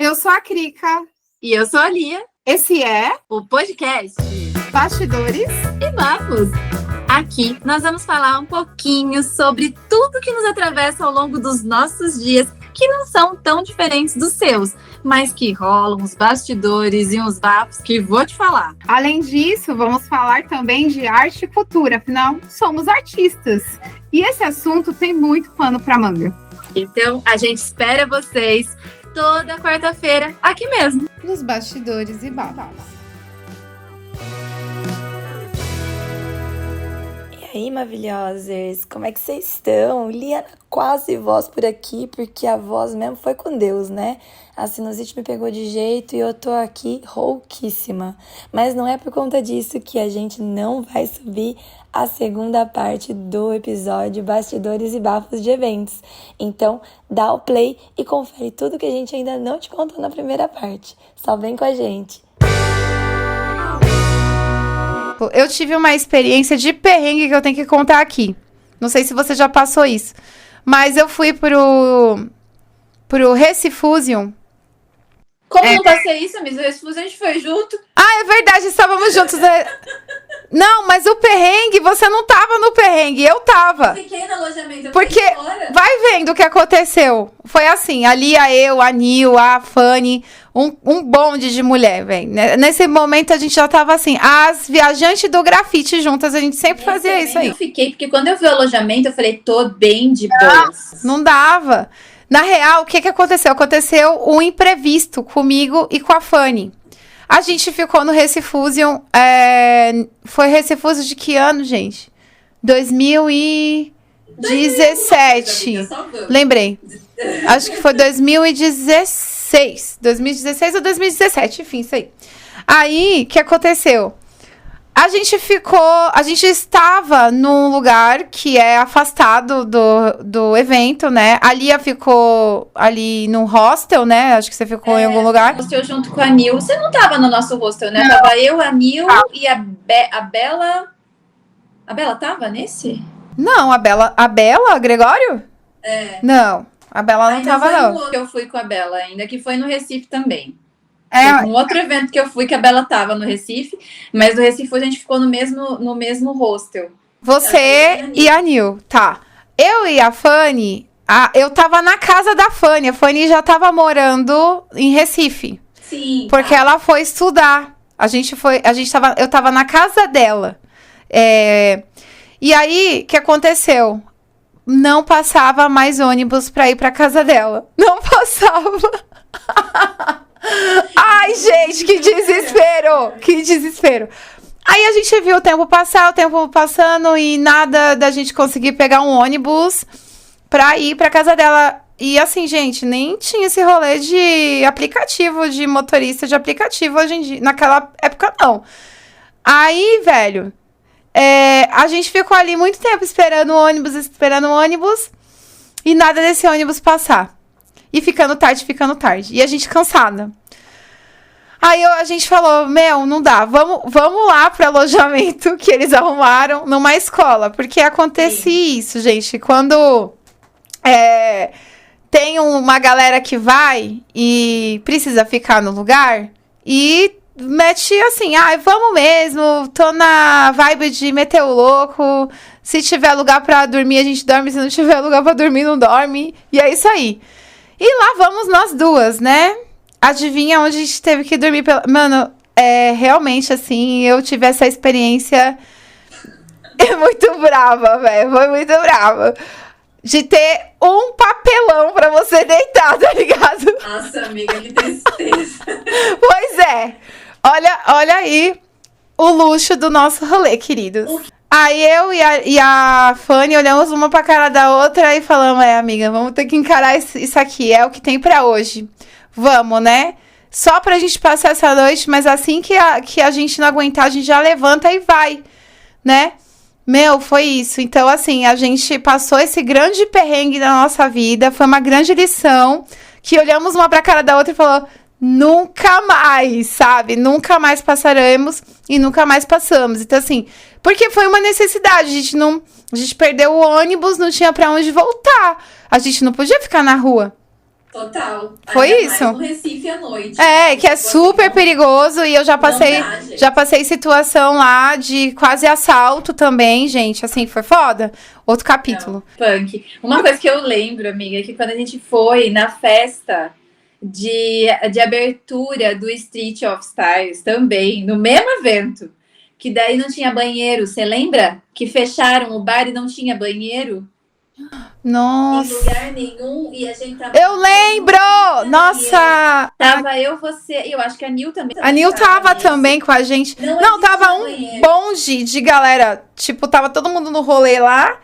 Eu sou a Krika. E eu sou a Lia. Esse é o podcast Bastidores e Bafos. Aqui nós vamos falar um pouquinho sobre tudo que nos atravessa ao longo dos nossos dias, que não são tão diferentes dos seus, mas que rolam uns bastidores e uns bafos que vou te falar. Além disso, vamos falar também de arte e cultura, afinal, somos artistas. E esse assunto tem muito pano pra manga. Então, a gente espera vocês toda quarta-feira, aqui mesmo, nos Bastidores e Bafos. E aí, maravilhosas, como é que vocês estão? Lia quase voz por aqui, porque a voz mesmo foi com Deus, né? A sinusite me pegou de jeito e eu tô aqui rouquíssima. Mas não é por conta disso que a gente não vai subir a segunda parte do episódio Bastidores e Bafos de Eventos. Então, dá o play e confere tudo que a gente ainda não te contou na primeira parte. Só vem com a gente. Eu tive uma experiência de perrengue que eu tenho que contar aqui. Não sei se você já passou isso. Mas eu fui pro Recifusion. Como não passei isso, amiga? O Recifusion a gente foi junto. Ah, é verdade, estávamos juntos. Não, mas o perrengue, você não tava no perrengue, eu tava. Eu fiquei no alojamento. Porque, vai vendo o que aconteceu. Foi assim, a Lia, eu, a Nil, a Fanny, um bonde de mulher, velho. Nesse momento a gente já tava assim, as viajantes do grafite juntas, a gente sempre fazia isso aí. Eu fiquei, porque quando eu vi o alojamento, eu falei, tô bem de boas. Não dava. Na real, o que aconteceu? Aconteceu um imprevisto comigo e com a Fanny. A gente ficou no Recifusion. Foi Recifusion de que ano, gente? 2017. Lembrei. Acho que foi 2016. 2016 ou 2017, enfim, isso aí. Aí, o que aconteceu? A gente estava num lugar que é afastado do evento, né? A Lia ficou ali num hostel, né? Acho que você ficou em algum lugar. Hostel junto com a Nil. Você não tava no nosso hostel, né? Não. Tava eu, a Nil e a Bela. A Bela tava nesse? Não, a Bela, Gregório? É. Não, a Bela não tava, não. Foi eu fui com a Bela ainda, que foi no Recife também. Um outro evento que eu fui, que a Bela tava no Recife, mas no Recife a gente ficou no mesmo hostel. Você e a Nil, tá. Eu e a Fanny, eu tava na casa da Fanny. A Fanny já tava morando em Recife. Sim. Porque ela foi estudar. Eu tava na casa dela. E aí, o que aconteceu? Não passava mais ônibus pra ir pra casa dela. Não passava. Ai, gente, que desespero! Que desespero! Aí a gente viu o tempo passando e nada da gente conseguir pegar um ônibus pra ir pra casa dela. E assim, gente, nem tinha esse rolê de aplicativo, de motorista de aplicativo hoje em dia. Naquela época, não. Aí, velho, a gente ficou ali muito tempo esperando o ônibus e nada desse ônibus passar. E ficando tarde. E a gente cansada. Aí a gente falou, não dá. Vamos lá pro alojamento que eles arrumaram numa escola. Porque acontece isso, gente. Quando tem uma galera que vai e precisa ficar no lugar. E mete assim, vamos mesmo. Tô na vibe de meter o louco. Se tiver lugar pra dormir, a gente dorme. Se não tiver lugar pra dormir, não dorme. E é isso aí. E lá vamos nós duas, né? Adivinha onde a gente teve que dormir? Mano, realmente, assim, eu tive essa experiência muito brava, velho. Foi muito brava. De ter um papelão pra você deitar, tá ligado? Nossa, amiga, que tristeza. Pois é. Olha aí o luxo do nosso rolê, queridos. Aí eu e a Fanny olhamos uma pra cara da outra e falamos, amiga, vamos ter que encarar isso aqui, é o que tem pra hoje. Vamos, né? Só pra gente passar essa noite, mas assim que a gente não aguentar, a gente já levanta e vai, né? Foi isso. Então, assim, a gente passou esse grande perrengue da nossa vida, foi uma grande lição, que olhamos uma pra cara da outra e falou, nunca mais, sabe? Nunca mais passaremos e nunca mais passamos. Então, assim, porque foi uma necessidade. A gente perdeu o ônibus, não tinha pra onde voltar. A gente não podia ficar na rua. Total. Foi Ainda isso. mais no Recife à noite. É, que é Tipo, super assim, perigoso e eu já não passei, dá, gente. já passei situação lá de quase assalto também, gente, assim, foi foda. Outro capítulo. Punk. Uma coisa que eu lembro, amiga, é que quando a gente foi na festa de abertura do Street of Stars também, no mesmo evento, que daí não tinha banheiro, você lembra? Que fecharam o bar e não tinha banheiro em Nossa. lugar nenhum e a gente tava. Eu lembro! Nossa! Tava eu, você, eu acho que a Nil também. A Nil tava também com a gente. Não, tava um banheiro. bonde de galera. Tipo, tava todo mundo no rolê lá.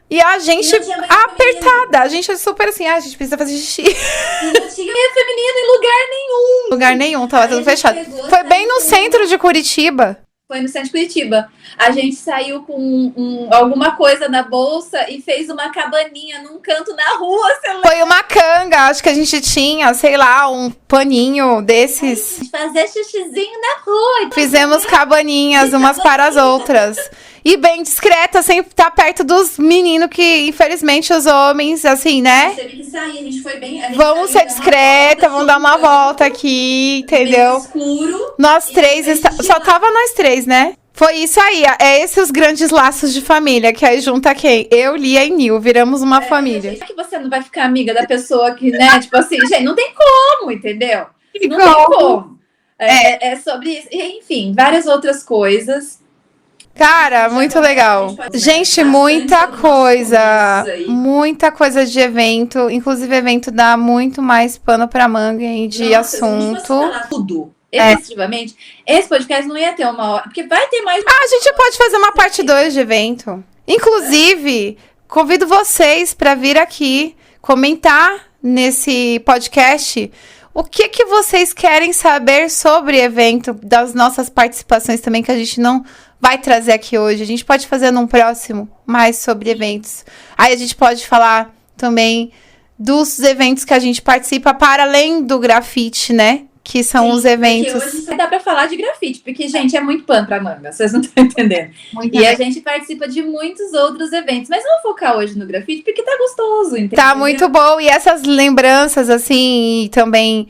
E a gente não tinha banheiro apertada. A gente é super assim, a gente precisa fazer xixi. E não tinha banheiro feminino em lugar nenhum. Lugar nenhum, tava Aí tudo a gente fechado. pegou, Foi bem no centro de Curitiba. Foi no centro de Curitiba. A gente saiu com alguma coisa na bolsa e fez uma cabaninha num canto na rua. Você lembra? Foi uma canga, acho que a gente tinha, sei lá, um paninho desses. Fazer xixizinho na rua. Fizemos cabaninhas umas para as outras. E bem discreta, sem estar perto dos meninos que, infelizmente, os homens, assim, né? Teve que sair, a gente foi bem. A gente Vamos saiu, ser discreta, vamos dar uma volta aqui, entendeu? Escuro. Nós três, só tava nós três, né? Foi isso aí, é esses os grandes laços de família, que aí junta quem? Eu, Lia e Nil, viramos uma família. Por que você não vai ficar amiga da pessoa que, né? Tipo assim, gente, não tem como, entendeu? Não tem como. É sobre isso. E, enfim, várias outras coisas. Cara, muito legal. Gente, muita coisa de evento. Inclusive, evento dá muito mais pano pra manga e de assunto. Tudo. Efetivamente, esse podcast não ia ter uma hora, porque vai ter mais. A gente pode fazer uma parte 2 de evento. Inclusive, convido vocês para vir aqui comentar nesse podcast o que vocês querem saber sobre evento, das nossas participações também, que a gente não vai trazer aqui hoje. A gente pode fazer num próximo mais sobre eventos. Aí a gente pode falar também dos eventos que a gente participa para além do grafite, né? Que são os eventos. Hoje só dá pra falar de grafite, porque, gente, é muito pano pra manga, vocês não estão entendendo. E a gente participa de muitos outros eventos, mas vamos focar hoje no grafite, porque tá gostoso, entendeu? Tá muito bom, e essas lembranças, assim, e também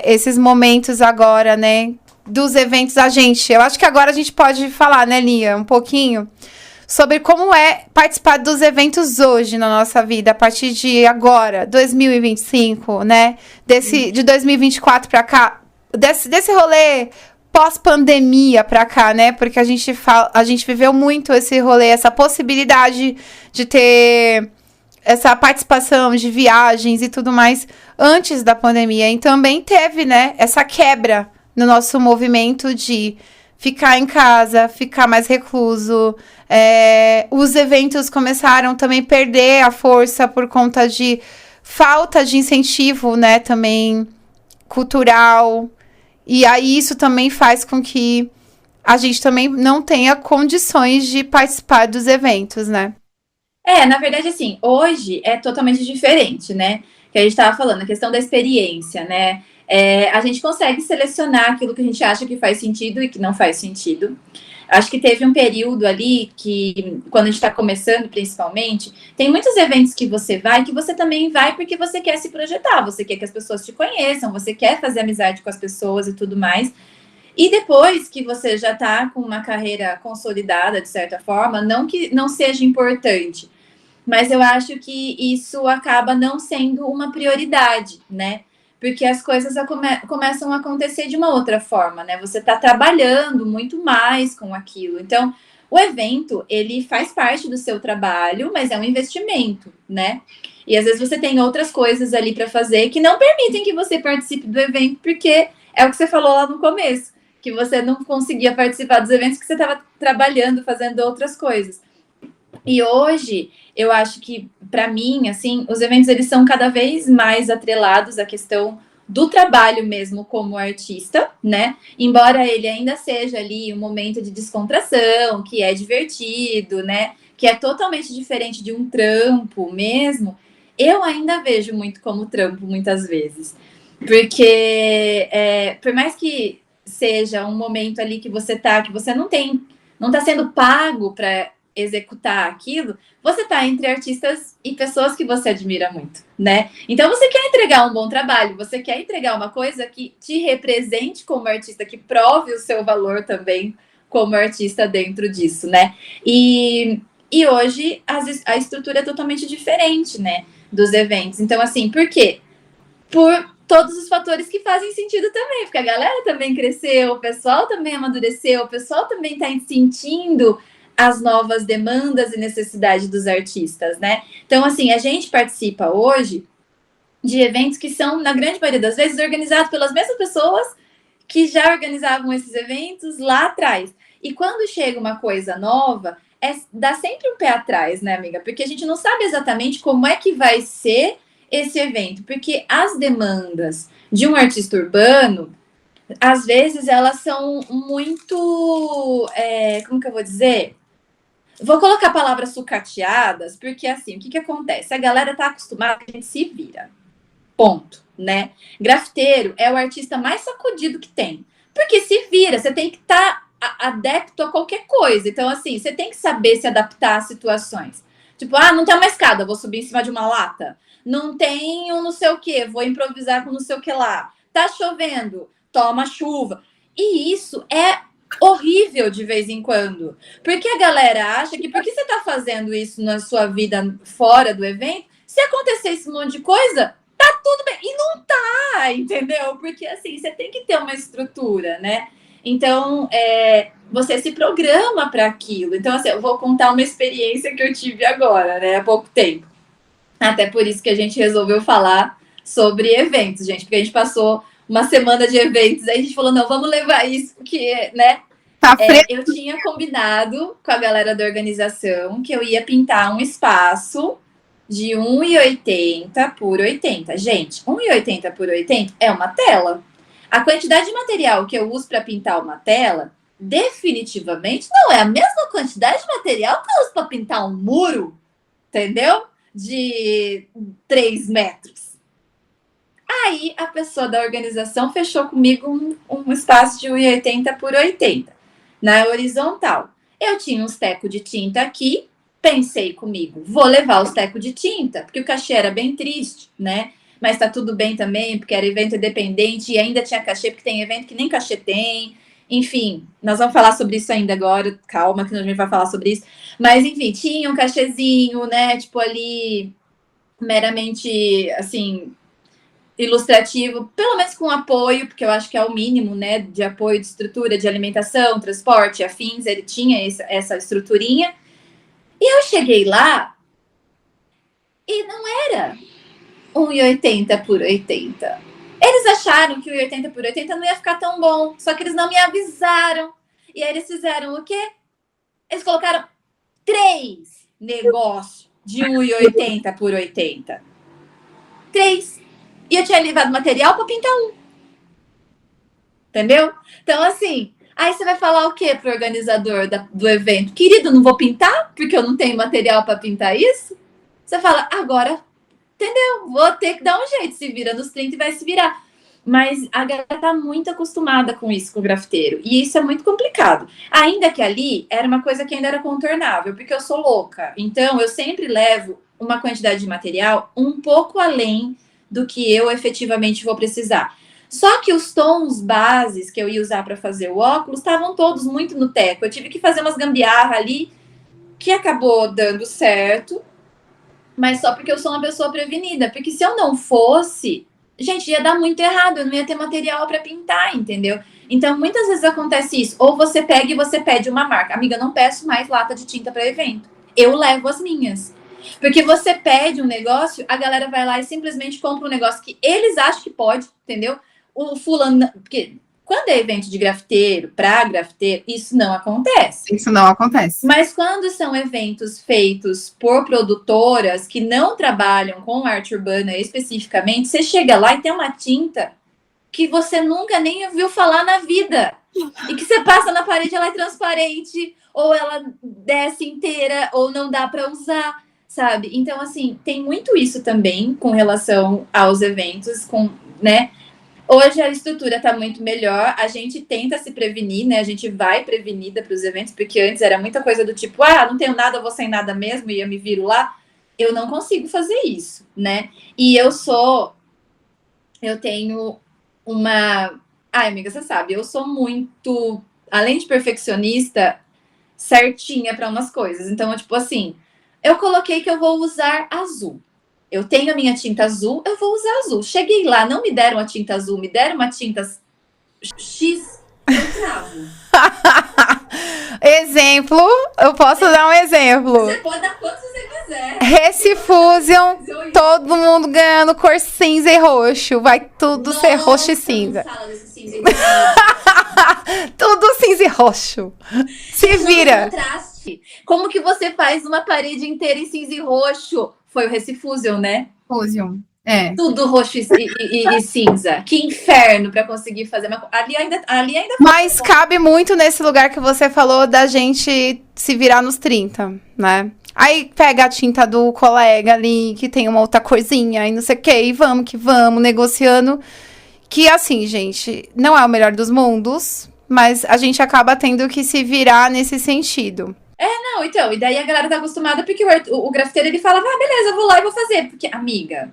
esses momentos agora, né, dos eventos, eu acho que agora a gente pode falar, né, Lia, um pouquinho sobre como é participar dos eventos hoje na nossa vida, a partir de agora, 2025, né? De 2024 pra cá, desse rolê pós-pandemia pra cá, né? Porque a gente viveu muito esse rolê, essa possibilidade de ter essa participação de viagens e tudo mais antes da pandemia. E também teve, né, essa quebra no nosso movimento de ficar em casa, ficar mais recluso. Os eventos começaram também a perder a força por conta de falta de incentivo, né, também cultural. E aí isso também faz com que a gente também não tenha condições de participar dos eventos, né? Na verdade, assim, hoje é totalmente diferente, né? Que a gente estava falando, a questão da experiência, né? A gente consegue selecionar aquilo que a gente acha que faz sentido e que não faz sentido. Acho que teve um período ali que, quando a gente está começando, principalmente, tem muitos eventos que você também vai porque você quer se projetar, você quer que as pessoas te conheçam, você quer fazer amizade com as pessoas e tudo mais. E depois que você já está com uma carreira consolidada, de certa forma, não que não seja importante, mas eu acho que isso acaba não sendo uma prioridade, né? Porque as coisas começam a acontecer de uma outra forma, né? Você está trabalhando muito mais com aquilo. Então, o evento, ele faz parte do seu trabalho, mas é um investimento, né? E às vezes você tem outras coisas ali para fazer que não permitem que você participe do evento, porque é o que você falou lá no começo, que você não conseguia participar dos eventos porque você estava trabalhando, fazendo outras coisas. E hoje, eu acho que, para mim, assim, os eventos, eles são cada vez mais atrelados à questão do trabalho mesmo como artista, né? Embora ele ainda seja ali um momento de descontração, que é divertido, né? Que é totalmente diferente de um trampo mesmo, eu ainda vejo muito como trampo, muitas vezes. Porque, por mais que seja um momento ali que você não tá sendo pago para executar aquilo, você tá entre artistas e pessoas que você admira muito, né? Então você quer entregar um bom trabalho, você quer entregar uma coisa que te represente como artista, que prove o seu valor também como artista dentro disso, né? E hoje a estrutura é totalmente diferente, né? Dos eventos. Então, assim, por quê? Por todos os fatores que fazem sentido também, porque a galera também cresceu, o pessoal também amadureceu, o pessoal também está sentindo as novas demandas e necessidades dos artistas, né? Então, assim, a gente participa hoje de eventos que são, na grande maioria das vezes, organizados pelas mesmas pessoas que já organizavam esses eventos lá atrás. E quando chega uma coisa nova, dá sempre um pé atrás, né, amiga? Porque a gente não sabe exatamente como é que vai ser esse evento, porque as demandas de um artista urbano, às vezes, elas são muito, como que eu vou dizer? Vou colocar palavras sucateadas, porque assim, o que acontece? A galera tá acostumada, a gente se vira. Ponto, né? Grafiteiro é o artista mais sacudido que tem. Porque se vira, você tem que estar adepto a qualquer coisa. Então, assim, você tem que saber se adaptar às situações. Tipo, não tem uma escada, vou subir em cima de uma lata. Não tem um não sei o quê, vou improvisar com não sei o que lá. Tá chovendo, toma chuva. E isso é horrível de vez em quando. Porque a galera acha que porque você tá fazendo isso na sua vida fora do evento, se acontecesse um monte de coisa, tá tudo bem. E não tá, entendeu? Porque assim, você tem que ter uma estrutura, né? Então, você se programa para aquilo. Então, assim, eu vou contar uma experiência que eu tive agora, né? Há pouco tempo. Até por isso que a gente resolveu falar sobre eventos, gente, porque a gente passou uma semana de eventos, aí a gente falou, não, vamos levar isso, porque, né? Tá Eu tinha combinado com a galera da organização que eu ia pintar um espaço de 1,80 por 80. Gente, 1,80 por 80 é uma tela. A quantidade de material que eu uso para pintar uma tela, definitivamente não é a mesma quantidade de material que eu uso para pintar um muro, entendeu? De 3 metros. Aí a pessoa da organização fechou comigo um espaço de 1,80 por 80 na horizontal. Eu tinha uns tecos de tinta aqui, pensei comigo, vou levar os tecos de tinta, porque o cachê era bem triste, né? Mas tá tudo bem também, porque era evento independente e ainda tinha cachê, porque tem evento que nem cachê tem. Enfim, nós vamos falar sobre isso ainda agora, calma que a gente vai falar sobre isso. Mas, enfim, tinha um cachezinho, né, tipo ali, meramente, assim, ilustrativo, pelo menos com apoio, porque eu acho que é o mínimo, né, de apoio de estrutura, de alimentação, transporte, afins, ele tinha essa estruturinha. E eu cheguei lá e não era 1,80 por 80. Eles acharam que o 80 por 80 não ia ficar tão bom, só que eles não me avisaram. E aí eles fizeram o quê? Eles colocaram 3 negócios de 1,80 por 80. 3. E eu tinha levado material para pintar um. Entendeu? Então, assim, aí você vai falar o quê pro organizador do evento? Querido, não vou pintar porque eu não tenho material para pintar isso? Você fala, agora, entendeu? Vou ter que dar um jeito, se vira nos 30 e vai se virar. Mas a galera tá muito acostumada com isso, com o grafiteiro. E isso é muito complicado. Ainda que ali era uma coisa que ainda era contornável, porque eu sou louca. Então, eu sempre levo uma quantidade de material um pouco além do que eu efetivamente vou precisar. Só que os tons bases que eu ia usar para fazer o óculos estavam todos muito no teco. Eu tive que fazer umas gambiarra ali que acabou dando certo, mas só porque eu sou uma pessoa prevenida. Porque se eu não fosse, gente, ia dar muito errado, eu não ia ter material para pintar, entendeu? Então, muitas vezes acontece isso. Ou você pega e você pede uma marca. Amiga, eu não peço mais lata de tinta para evento. Eu levo as minhas. Porque você pede um negócio, a galera vai lá e simplesmente compra um negócio que eles acham que pode, entendeu? O fulano... Porque quando é evento de grafiteiro, para grafiteiro, isso não acontece. Isso não acontece. Mas quando são eventos feitos por produtoras que não trabalham com arte urbana especificamente, você chega lá e tem uma tinta que você nunca nem ouviu falar na vida. E que você passa na parede, ela é transparente, ou ela desce inteira, ou não dá para usar, sabe? Então, assim, tem muito isso também com relação aos eventos, né? Hoje a estrutura está muito melhor, a gente tenta se prevenir, né? A gente vai prevenida para os eventos, porque antes era muita coisa do tipo, não tenho nada, eu vou sem nada mesmo e eu me viro lá. Eu não consigo fazer isso, né? E eu tenho uma... Ai, amiga, você sabe, eu sou muito, além de perfeccionista, certinha para umas coisas. Então, tipo assim, eu coloquei que eu vou usar azul. Eu tenho a minha tinta azul, eu vou usar azul. Cheguei lá, não me deram a tinta azul, me deram uma tinta X, eu travo. Exemplo, eu posso dar um exemplo. Você pode dar quanto você quiser. Recifusion, todo mundo ganhando cor cinza e roxo. Vai tudo ser roxo e cinza. Fala desse cinza Tudo cinza e roxo. Se vira. Contraste. Como que você faz uma parede inteira em cinza e roxo? Foi o Recifusion, né? Fusion. Tudo roxo e cinza. Que inferno para conseguir fazer. Ali ainda Mas cabe muito nesse lugar que você falou da gente se virar nos 30, né? Aí pega a tinta do colega ali, que tem uma outra corzinha e não sei o que, e vamos que vamos, negociando. Que assim, gente, não é o melhor dos mundos, mas a gente acaba tendo que se virar nesse sentido. Não, então, e daí a galera tá acostumada porque o grafiteiro ele fala, beleza, eu vou lá e vou fazer. Porque, amiga,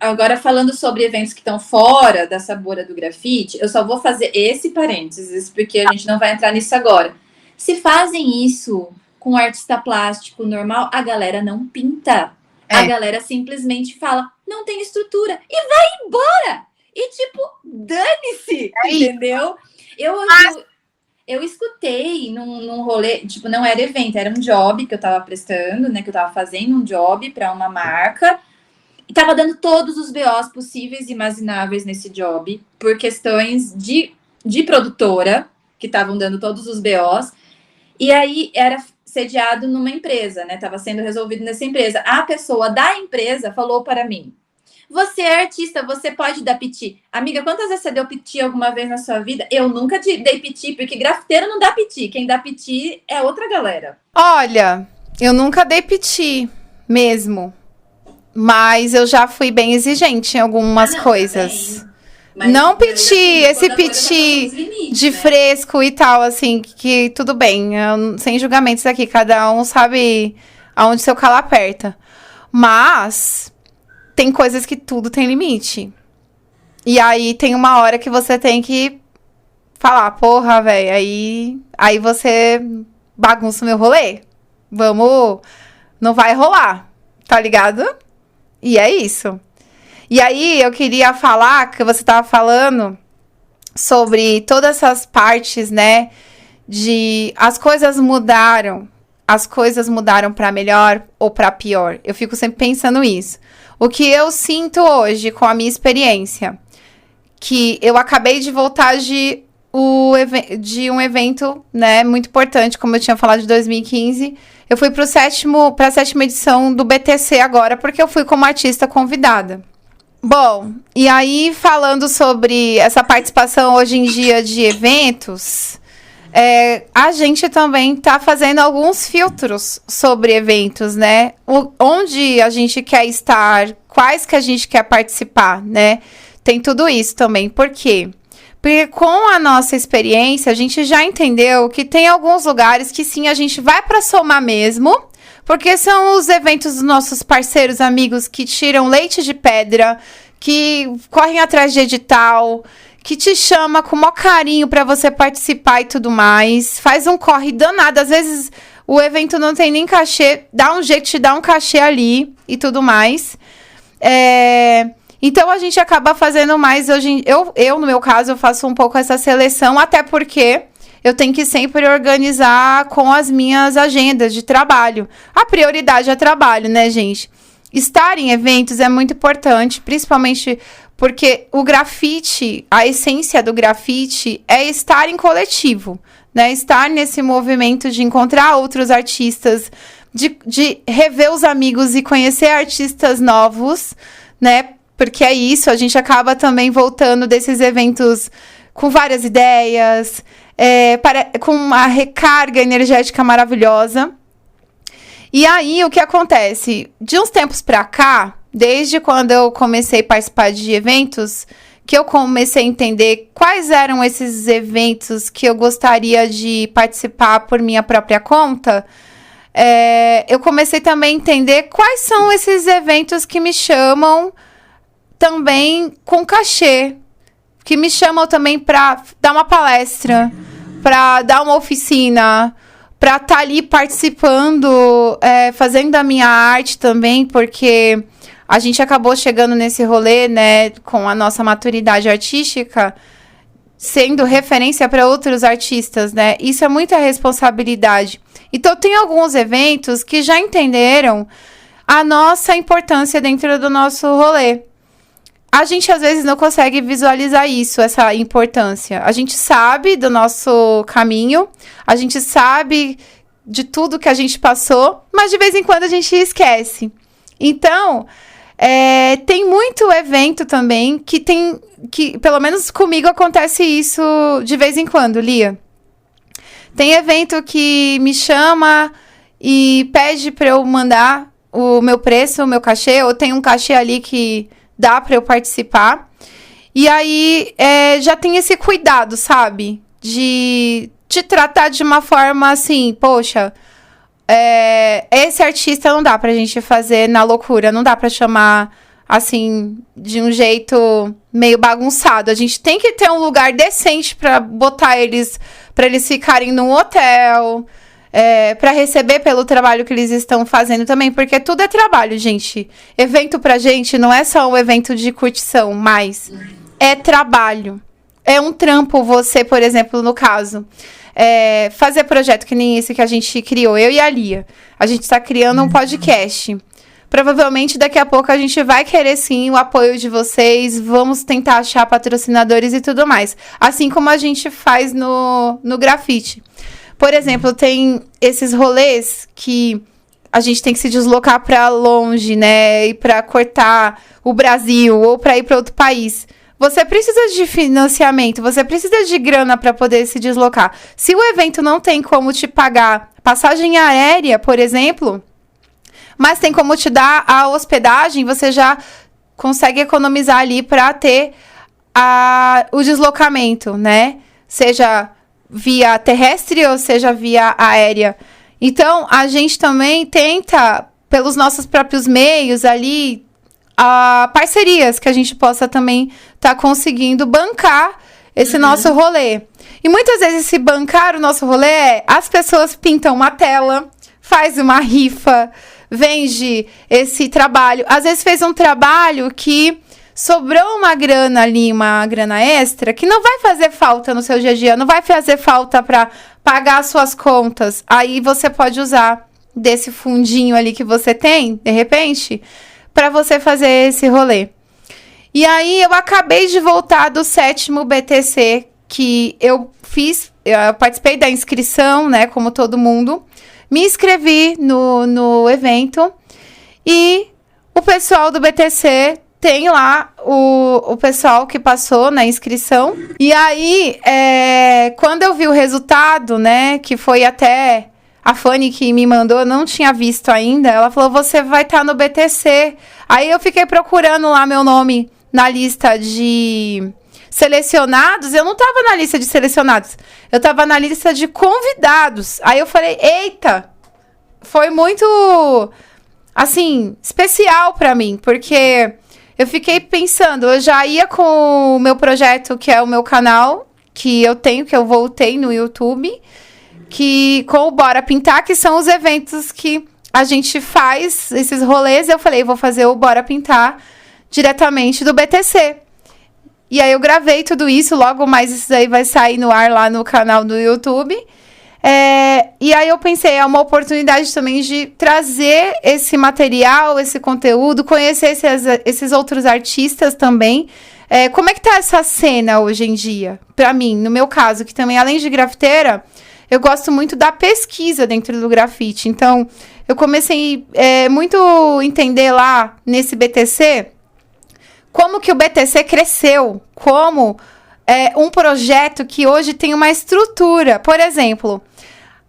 agora falando sobre eventos que estão fora da sabora do grafite, eu só vou fazer esse parênteses, porque a gente não vai entrar nisso agora. Se fazem isso com um artista plástico normal, a galera não pinta. A galera simplesmente fala, não tem estrutura, e vai embora! E tipo, dane-se, entendeu? Eu escutei num rolê, tipo, não era evento, era um job que eu tava prestando, né? Que eu tava fazendo um job pra uma marca. E tava dando todos os BOs possíveis e imagináveis nesse job, por questões de produtora, que estavam dando todos os BOs. E aí era sediado numa empresa, né? Tava sendo resolvido nessa empresa. A pessoa da empresa falou para mim, você é artista, você pode dar piti. Amiga, quantas vezes você deu piti alguma vez na sua vida? Eu nunca dei piti, porque grafiteiro não dá piti. Quem dá piti é outra galera. Olha, eu nunca dei piti mesmo. Mas eu já fui bem exigente em algumas coisas. Não piti, esse piti de fresco e tal, assim, que tudo bem. Sem julgamentos aqui, cada um sabe aonde seu calo aperta. Mas tem coisas que tudo tem limite. E aí tem uma hora que você tem que falar, porra, velho, aí você bagunça o meu rolê. Não vai rolar, tá ligado? E é isso. E aí eu queria falar, que você tava falando sobre todas essas partes, né, de as coisas mudaram para melhor ou para pior. Eu fico sempre pensando isso. O que eu sinto hoje com a minha experiência, que eu acabei de voltar de um evento, né, muito importante, como eu tinha falado, de 2015. Eu fui para a sétima edição do BTC agora, porque eu fui como artista convidada. Bom, e aí falando sobre essa participação hoje em dia de eventos, a gente também está fazendo alguns filtros sobre eventos, né? Onde a gente quer estar, quais que a gente quer participar, né? Tem tudo isso também. Por quê? Porque com a nossa experiência, a gente já entendeu que tem alguns lugares que sim, a gente vai para somar mesmo, porque são os eventos dos nossos parceiros, amigos, que tiram leite de pedra, que correm atrás de edital, que te chama com o maior carinho para você participar e tudo mais. Faz um corre danado. Às vezes o evento não tem nem cachê, dá um jeito de dar um cachê ali e tudo mais. Então a gente acaba fazendo mais. Hoje, eu, no meu caso, eu faço um pouco essa seleção, até porque eu tenho que sempre organizar com as minhas agendas de trabalho. A prioridade é trabalho, né, gente? Estar em eventos é muito importante, principalmente porque o grafite, a essência do grafite é estar em coletivo, né? Estar nesse movimento de encontrar outros artistas, de rever os amigos e conhecer artistas novos, né? Porque é isso, a gente acaba também voltando desses eventos com várias ideias, com uma recarga energética maravilhosa. E aí, o que acontece? De uns tempos pra cá, desde quando eu comecei a participar de eventos, que eu comecei a entender quais eram esses eventos que eu gostaria de participar por minha própria conta, eu comecei também a entender quais são esses eventos que me chamam também com cachê, que me chamam também para dar uma palestra, para dar uma oficina, para estar ali participando, fazendo a minha arte também, porque a gente acabou chegando nesse rolê, né, com a nossa maturidade artística, sendo referência para outros artistas, né? Isso é muita responsabilidade. Então, tem alguns eventos que já entenderam a nossa importância dentro do nosso rolê. A gente, às vezes, não consegue visualizar isso, essa importância. A gente sabe do nosso caminho, a gente sabe de tudo que a gente passou, mas de vez em quando a gente esquece. Então, tem muito evento também que pelo menos comigo, acontece isso de vez em quando, Lia. Tem evento que me chama e pede para eu mandar o meu preço, o meu cachê, ou tem um cachê ali que dá para eu participar. E aí, já tem esse cuidado, sabe? De te tratar de uma forma assim, poxa, esse artista não dá pra gente fazer na loucura, não dá pra chamar assim, de um jeito meio bagunçado. A gente tem que ter um lugar decente pra botar eles, pra eles ficarem num hotel, pra receber pelo trabalho que eles estão fazendo também, porque tudo é trabalho, gente. Evento pra gente não é só um evento de curtição, mas é trabalho. É um trampo você, por exemplo, no caso, fazer projeto que nem esse que a gente criou, eu e a Lia. A gente está criando um podcast. Provavelmente daqui a pouco a gente vai querer sim o apoio de vocês. Vamos tentar achar patrocinadores e tudo mais. Assim como a gente faz no grafite. Por exemplo, tem esses rolês que a gente tem que se deslocar para longe, né? E para cortar o Brasil ou para ir para outro país. Você precisa de financiamento, você precisa de grana para poder se deslocar. Se o evento não tem como te pagar passagem aérea, por exemplo, mas tem como te dar a hospedagem, você já consegue economizar ali para ter o deslocamento, né? Seja via terrestre ou seja via aérea. Então, a gente também tenta, pelos nossos próprios meios ali, parcerias que a gente possa também estar conseguindo bancar esse nosso rolê. E muitas vezes esse bancar o nosso rolê as pessoas pintam uma tela, faz uma rifa, vende esse trabalho. Às vezes fez um trabalho que sobrou uma grana ali, uma grana extra, que não vai fazer falta no seu dia a dia, não vai fazer falta para pagar as suas contas. Aí você pode usar desse fundinho ali que você tem, de repente, para você fazer esse rolê. E aí, eu acabei de voltar do 7º BTC, que eu fiz, eu participei da inscrição, né, como todo mundo, me inscrevi no evento, e o pessoal do BTC tem lá o pessoal que passou na inscrição, e aí, quando eu vi o resultado, né, que foi até a Fanny que me mandou, eu não tinha visto ainda. Ela falou, você vai estar no BTC. Aí eu fiquei procurando lá meu nome na lista de selecionados. Eu não estava na lista de selecionados. Eu estava na lista de convidados. Aí eu falei, eita! Foi muito, assim, especial para mim. Porque eu fiquei pensando, eu já ia com o meu projeto, que é o meu canal, que eu tenho, que eu voltei no YouTube, que com o Bora Pintar, que são os eventos que a gente faz, esses rolês. Eu falei, vou fazer o Bora Pintar diretamente do BTC. E aí eu gravei tudo isso, logo mais isso aí vai sair no ar lá no canal do YouTube. E aí eu pensei, é uma oportunidade também de trazer esse material, esse conteúdo, conhecer esses outros artistas também. Como é que tá essa cena hoje em dia? Pra mim, no meu caso, que também, além de grafiteira, eu gosto muito da pesquisa dentro do grafite. Então, eu comecei muito a entender lá nesse BTC como que o BTC cresceu, como um projeto que hoje tem uma estrutura. Por exemplo,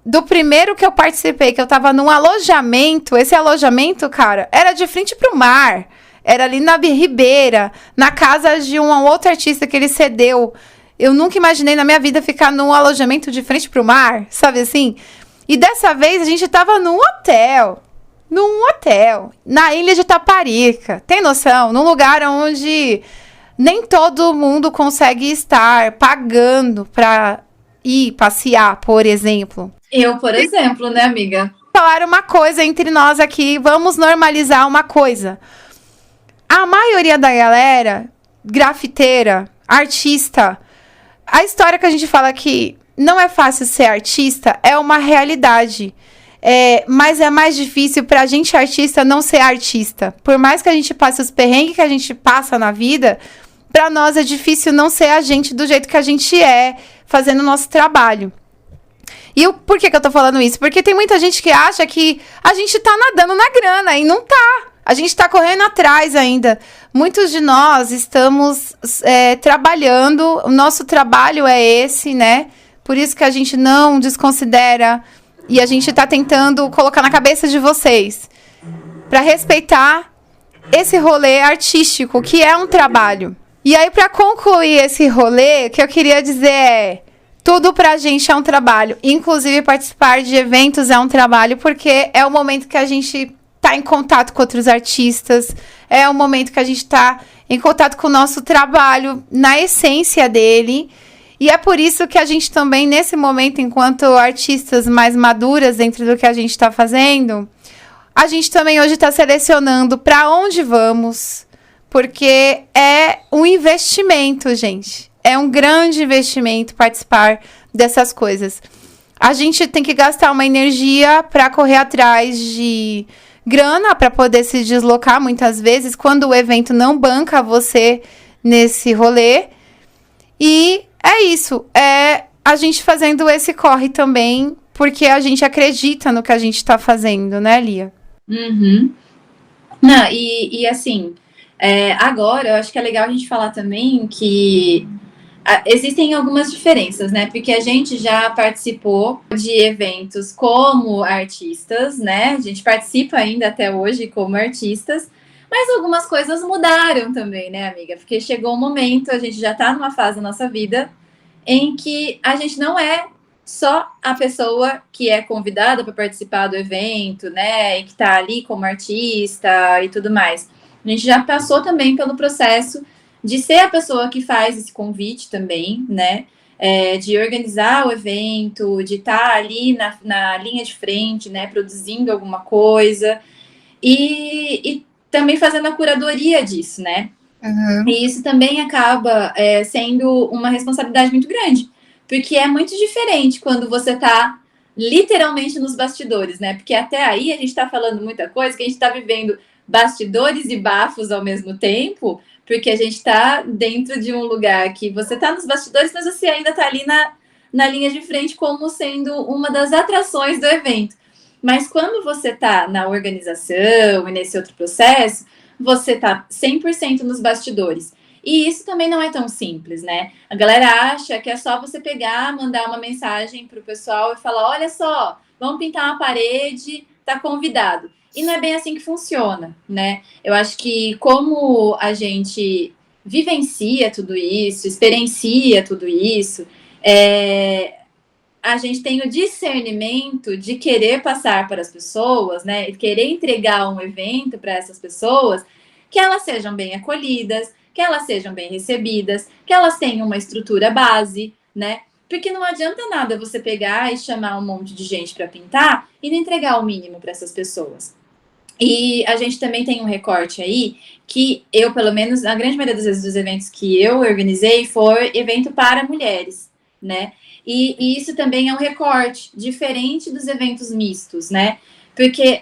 do primeiro que eu participei, que eu estava num alojamento, esse alojamento, cara, era de frente para o mar. Era ali na Ribeira, na casa de um outro artista que ele cedeu. Eu nunca imaginei na minha vida ficar num alojamento de frente pro mar, sabe assim? E dessa vez a gente tava num hotel, na ilha de Taparica. Tem noção? Num lugar onde nem todo mundo consegue estar pagando pra ir passear, por exemplo. Eu, por exemplo, né, amiga? Falar uma coisa entre nós aqui, vamos normalizar uma coisa. A maioria da galera, grafiteira, artista, a história que a gente fala que não é fácil ser artista é uma realidade. Mas é mais difícil pra gente artista não ser artista. Por mais que a gente passe os perrengues que a gente passa na vida, pra nós é difícil não ser a gente do jeito que a gente é, fazendo o nosso trabalho. E por que eu tô falando isso? Porque tem muita gente que acha que a gente tá nadando na grana, e não tá. A gente tá correndo atrás ainda. Muitos de nós estamos trabalhando, o nosso trabalho é esse, né? Por isso que a gente não desconsidera, e a gente tá tentando colocar na cabeça de vocês, pra respeitar esse rolê artístico, que é um trabalho. E aí, pra concluir esse rolê, o que eu queria dizer é: tudo pra gente é um trabalho. Inclusive, participar de eventos é um trabalho, porque é o momento que a gente tá em contato com outros artistas, é o momento que a gente tá em contato com o nosso trabalho, na essência dele. E é por isso que a gente também, nesse momento, enquanto artistas mais maduras dentro do que a gente tá fazendo, a gente também hoje tá selecionando pra onde vamos, porque é um investimento, gente. É um grande investimento participar dessas coisas. A gente tem que gastar uma energia para correr atrás de grana, para poder se deslocar muitas vezes, quando o evento não banca você nesse rolê. E é isso. É a gente fazendo esse corre também, porque a gente acredita no que a gente está fazendo, né, Lia? Uhum. Não, e assim, agora eu acho que é legal a gente falar também que existem algumas diferenças, né? Porque a gente já participou de eventos como artistas, né? A gente participa ainda até hoje como artistas, mas algumas coisas mudaram também, né, amiga? Porque chegou um momento, a gente já tá numa fase da nossa vida em que a gente não é só a pessoa que é convidada para participar do evento, né? E que tá ali como artista e tudo mais. A gente já passou também pelo processo de ser a pessoa que faz esse convite também, né? De organizar o evento, de estar ali na linha de frente, né? Produzindo alguma coisa e também fazendo a curadoria disso, né? Uhum. E isso também acaba sendo uma responsabilidade muito grande, porque é muito diferente quando você está literalmente nos bastidores, né? Porque até aí a gente está falando muita coisa, que a gente está vivendo bastidores e bafos ao mesmo tempo, porque a gente está dentro de um lugar que você está nos bastidores, mas você ainda está ali na linha de frente como sendo uma das atrações do evento. Mas quando você está na organização e nesse outro processo, você está 100% nos bastidores. E isso também não é tão simples, né? A galera acha que é só você pegar, mandar uma mensagem para o pessoal e falar: olha só, vamos pintar uma parede, tá convidado. E não é bem assim que funciona, né? Eu acho que como a gente vivencia tudo isso, experiencia tudo isso, a gente tem o discernimento de querer passar para as pessoas, né? Querer entregar um evento para essas pessoas, que elas sejam bem acolhidas, que elas sejam bem recebidas, que elas tenham uma estrutura base, né? Porque não adianta nada você pegar e chamar um monte de gente para pintar e não entregar o mínimo para essas pessoas. E a gente também tem um recorte aí que eu, pelo menos, a grande maioria das vezes dos eventos que eu organizei foi evento para mulheres, né? E isso também é um recorte diferente dos eventos mistos, né? Porque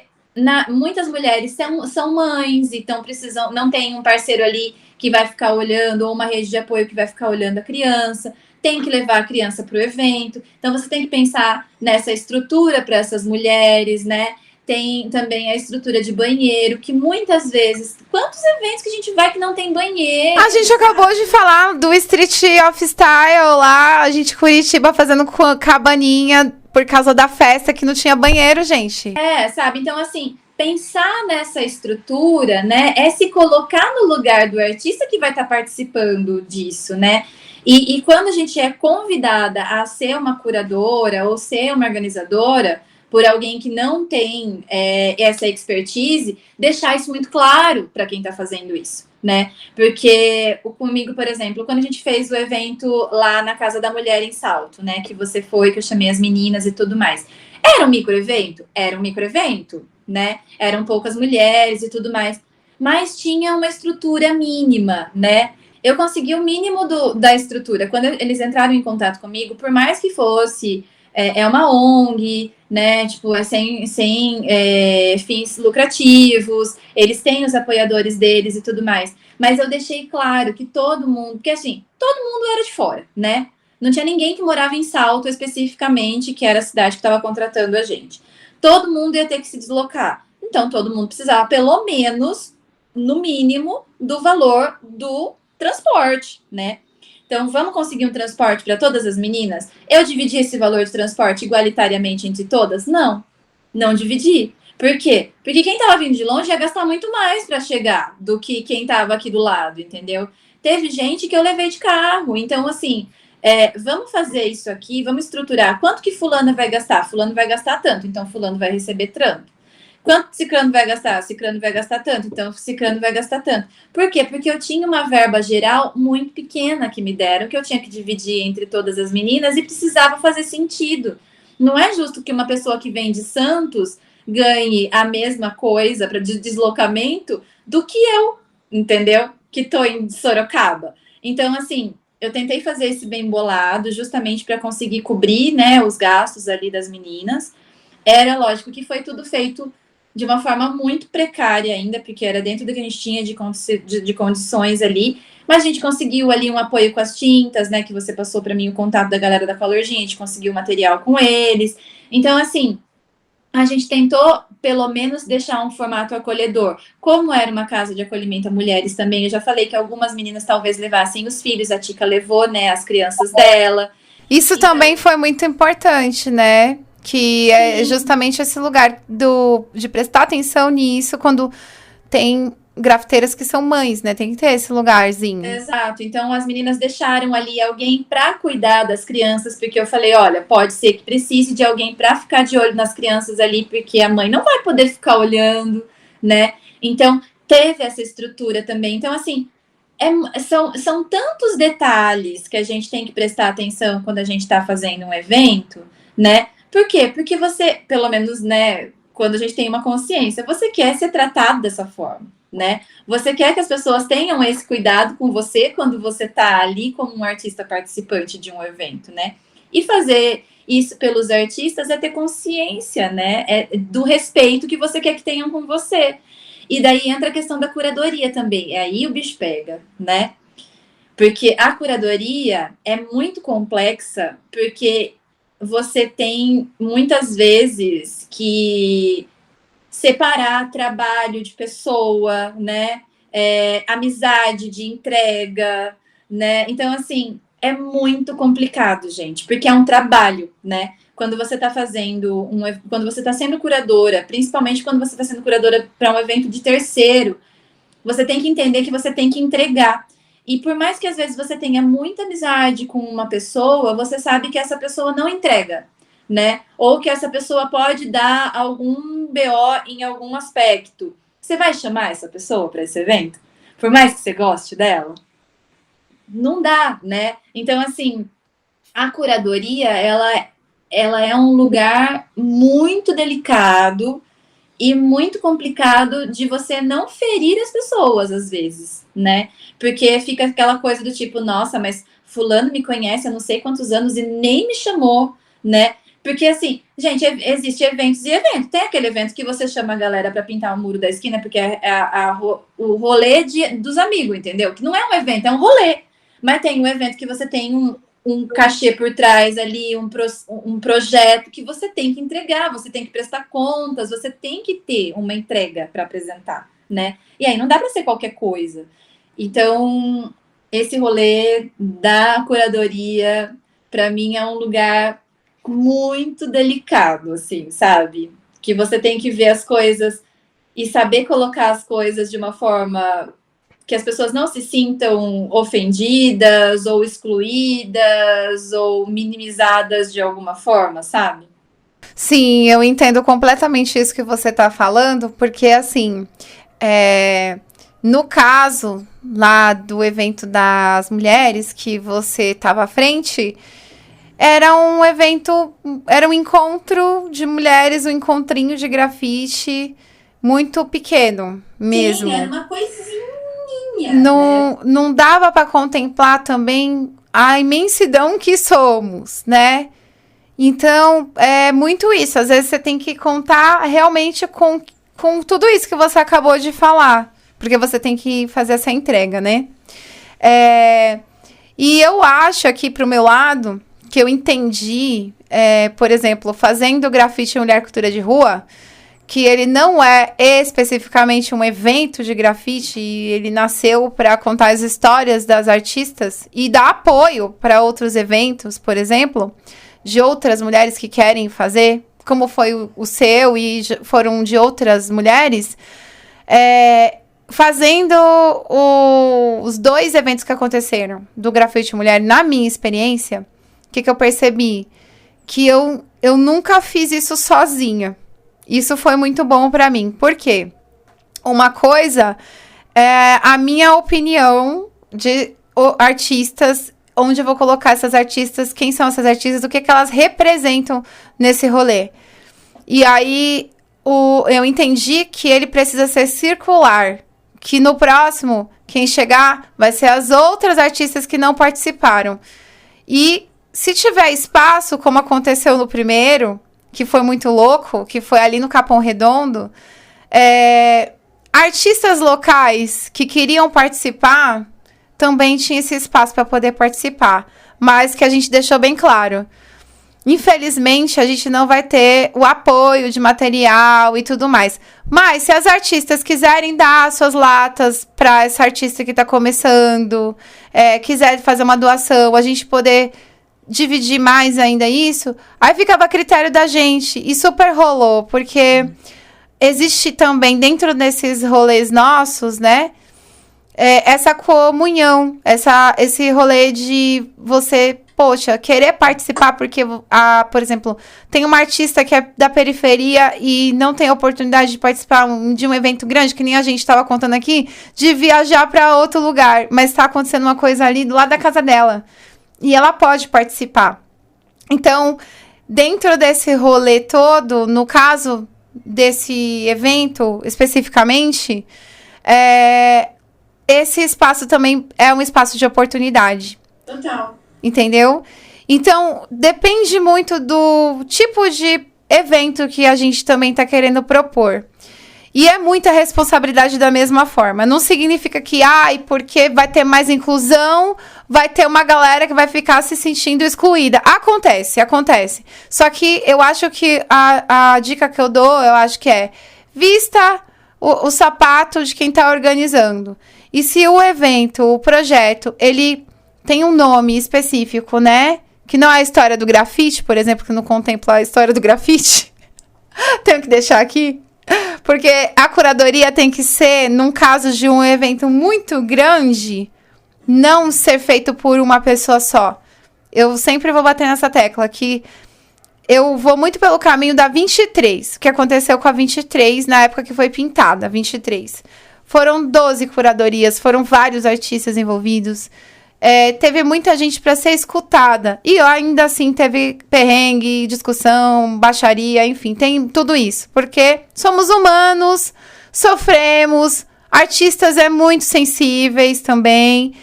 muitas mulheres são mães, então não tem um parceiro ali que vai ficar olhando, ou uma rede de apoio que vai ficar olhando a criança, tem que levar a criança para o evento. Então você tem que pensar nessa estrutura para essas mulheres, né? Tem também a estrutura de banheiro, que muitas vezes... Quantos eventos que a gente vai que não tem banheiro? A gente acabou de falar do Street of Style lá, a gente em Curitiba fazendo cabaninha por causa da festa que não tinha banheiro, gente. Sabe? Então, assim, pensar nessa estrutura, né, é se colocar no lugar do artista que vai estar participando disso, né? E quando a gente é convidada a ser uma curadora ou ser uma organizadora por alguém que não tem essa expertise, deixar isso muito claro para quem está fazendo isso, né? Porque comigo, por exemplo, quando a gente fez o evento lá na Casa da Mulher em Salto, né? Que você foi, que eu chamei as meninas e tudo mais. Era um microevento? Era um microevento, né? Eram poucas mulheres e tudo mais. Mas tinha uma estrutura mínima, né? Eu consegui o mínimo da estrutura. Quando eles entraram em contato comigo, por mais que fosse uma ONG, né? Tipo, sem fins lucrativos, eles têm os apoiadores deles e tudo mais. Mas eu deixei claro que todo mundo, porque assim, todo mundo era de fora, né? Não tinha ninguém que morava em Salto especificamente, que era a cidade que estava contratando a gente. Todo mundo ia ter que se deslocar. Então, todo mundo precisava, pelo menos, no mínimo, do valor do transporte, né? Então, vamos conseguir um transporte para todas as meninas? Eu dividi esse valor de transporte igualitariamente entre todas? Não, não dividi. Por quê? Porque quem estava vindo de longe ia gastar muito mais para chegar do que quem estava aqui do lado, entendeu? Teve gente que eu levei de carro. Então, assim, vamos fazer isso aqui, vamos estruturar. Quanto que fulano vai gastar? Fulano vai gastar tanto, então fulano vai receber tanto. Quanto Cicrano vai gastar? Cicrano vai gastar tanto, então Cicrano vai gastar tanto. Por quê? Porque eu tinha uma verba geral muito pequena que me deram, que eu tinha que dividir entre todas as meninas e precisava fazer sentido. Não é justo que uma pessoa que vem de Santos ganhe a mesma coisa para deslocamento do que eu, entendeu? Que estou em Sorocaba. Então, assim, eu tentei fazer esse bem bolado justamente para conseguir cobrir, né, os gastos ali das meninas. Era lógico que foi tudo feito de uma forma muito precária ainda, porque era dentro do que a gente tinha de condições ali, mas a gente conseguiu ali um apoio com as tintas, né, que você passou para mim o contato da galera da Colorgia, a gente conseguiu material com eles. Então, assim, a gente tentou, pelo menos, deixar um formato acolhedor. Como era uma casa de acolhimento a mulheres também, eu já falei que algumas meninas talvez levassem os filhos, a Tica levou, né, as crianças dela. Isso então, também foi muito importante, né? Que é justamente esse lugar de prestar atenção nisso quando tem grafiteiras que são mães, né? Tem que ter esse lugarzinho. Exato. Então, as meninas deixaram ali alguém para cuidar das crianças, porque eu falei, olha, pode ser que precise de alguém para ficar de olho nas crianças ali, porque a mãe não vai poder ficar olhando, né? Então, teve essa estrutura também. Então, assim, são tantos detalhes que a gente tem que prestar atenção quando a gente está fazendo um evento, né? Por quê? Porque você, pelo menos, né, quando a gente tem uma consciência, você quer ser tratado dessa forma, né? Você quer que as pessoas tenham esse cuidado com você quando você está ali como um artista participante de um evento, né? E fazer isso pelos artistas é ter consciência, né? Do respeito que você quer que tenham com você. E daí entra a questão da curadoria também. Aí o bicho pega, né? Porque a curadoria é muito complexa, porque você tem muitas vezes que separar trabalho de pessoa, né? Amizade de entrega, né? Então, assim, é muito complicado, gente, porque é um trabalho, né? Quando você está fazendo quando você está sendo curadora, principalmente quando você está sendo curadora para um evento de terceiro, você tem que entender que você tem que entregar. E por mais que às vezes você tenha muita amizade com uma pessoa, você sabe que essa pessoa não entrega, né? Ou que essa pessoa pode dar algum BO em algum aspecto. Você vai chamar essa pessoa para esse evento? Por mais que você goste dela? Não dá, né? Então, assim, a curadoria, ela é um lugar muito delicado e muito complicado de você não ferir as pessoas, às vezes, né? Porque fica aquela coisa do tipo, nossa, mas fulano me conhece há não sei quantos anos e nem me chamou, né? Porque, assim, gente, existe eventos e eventos. Tem aquele evento que você chama a galera para pintar o muro da esquina, porque é o rolê dos amigos, entendeu? Que não é um evento, é um rolê. Mas tem um evento que você tem um cachê por trás ali, um projeto que você tem que entregar, você tem que prestar contas, você tem que ter uma entrega para apresentar, né? E aí não dá para ser qualquer coisa. Então, esse rolê da curadoria, para mim, é um lugar muito delicado, assim, sabe? Que você tem que ver as coisas e saber colocar as coisas de uma forma que as pessoas não se sintam ofendidas ou excluídas ou minimizadas de alguma forma, sabe? Sim, eu entendo completamente isso que você tá falando, porque assim, no caso lá do evento das mulheres que você estava à frente, era um evento, era um encontro de mulheres, um encontrinho de grafite muito pequeno mesmo. Sim, era uma coisinha, Não, não dava para contemplar também a imensidão que somos, né? Então, é muito isso. Às vezes você tem que contar realmente com tudo isso que você acabou de falar. Porque você tem que fazer essa entrega, né? E eu acho aqui pro meu lado, que eu entendi, por exemplo, fazendo grafite em Mulher Cultura de Rua, que ele não é especificamente um evento de grafite, ele nasceu para contar as histórias das artistas e dar apoio para outros eventos, por exemplo, de outras mulheres que querem fazer, como foi o seu e foram de outras mulheres, fazendo os 2 eventos que aconteceram do Grafite Mulher, na minha experiência, o que eu percebi? Que eu nunca fiz isso sozinha. Isso foi muito bom para mim. Por quê? Uma coisa é a minha opinião de artistas, onde eu vou colocar essas artistas, quem são essas artistas, o que elas representam nesse rolê. E aí, eu entendi que ele precisa ser circular, que no próximo, quem chegar, vai ser as outras artistas que não participaram. E se tiver espaço, como aconteceu no primeiro, que foi muito louco, que foi ali no Capão Redondo, artistas locais que queriam participar também tinha esse espaço para poder participar, mas que a gente deixou bem claro. Infelizmente, a gente não vai ter o apoio de material e tudo mais. Mas se as artistas quiserem dar suas latas para essa artista que está começando, quiser fazer uma doação, a gente poder dividir mais ainda isso, aí ficava a critério da gente. E super rolou, porque existe também dentro desses rolês nossos, né? Essa comunhão, esse rolê de você, poxa, querer participar, porque, por exemplo, tem uma artista que é da periferia e não tem oportunidade de participar de um evento grande, que nem a gente estava contando aqui, de viajar para outro lugar, mas está acontecendo uma coisa ali do lado da casa dela. E ela pode participar. Então, dentro desse rolê todo, no caso desse evento especificamente, esse espaço também é um espaço de oportunidade. Total. Entendeu? Então, depende muito do tipo de evento que a gente também está querendo propor. E é muita responsabilidade da mesma forma. Não significa que, porque vai ter mais inclusão, vai ter uma galera que vai ficar se sentindo excluída. Acontece. Só que eu acho que a dica que eu dou, eu acho que vista o sapato de quem está organizando. E se o evento, o projeto, ele tem um nome específico, né? Que não é a história do grafite, por exemplo, que não contempla a história do grafite. Tenho que deixar aqui. Porque a curadoria tem que ser, num caso de um evento muito grande, não ser feito por uma pessoa só. Eu sempre vou bater nessa tecla, que eu vou muito pelo caminho da 23, o que aconteceu com a 23 na época que foi pintada, a 23. Foram 12 curadorias, foram vários artistas envolvidos. Teve muita gente para ser escutada. E ainda assim teve perrengue, discussão, baixaria, enfim, tem tudo isso. Porque somos humanos, sofremos, artistas muito sensíveis também.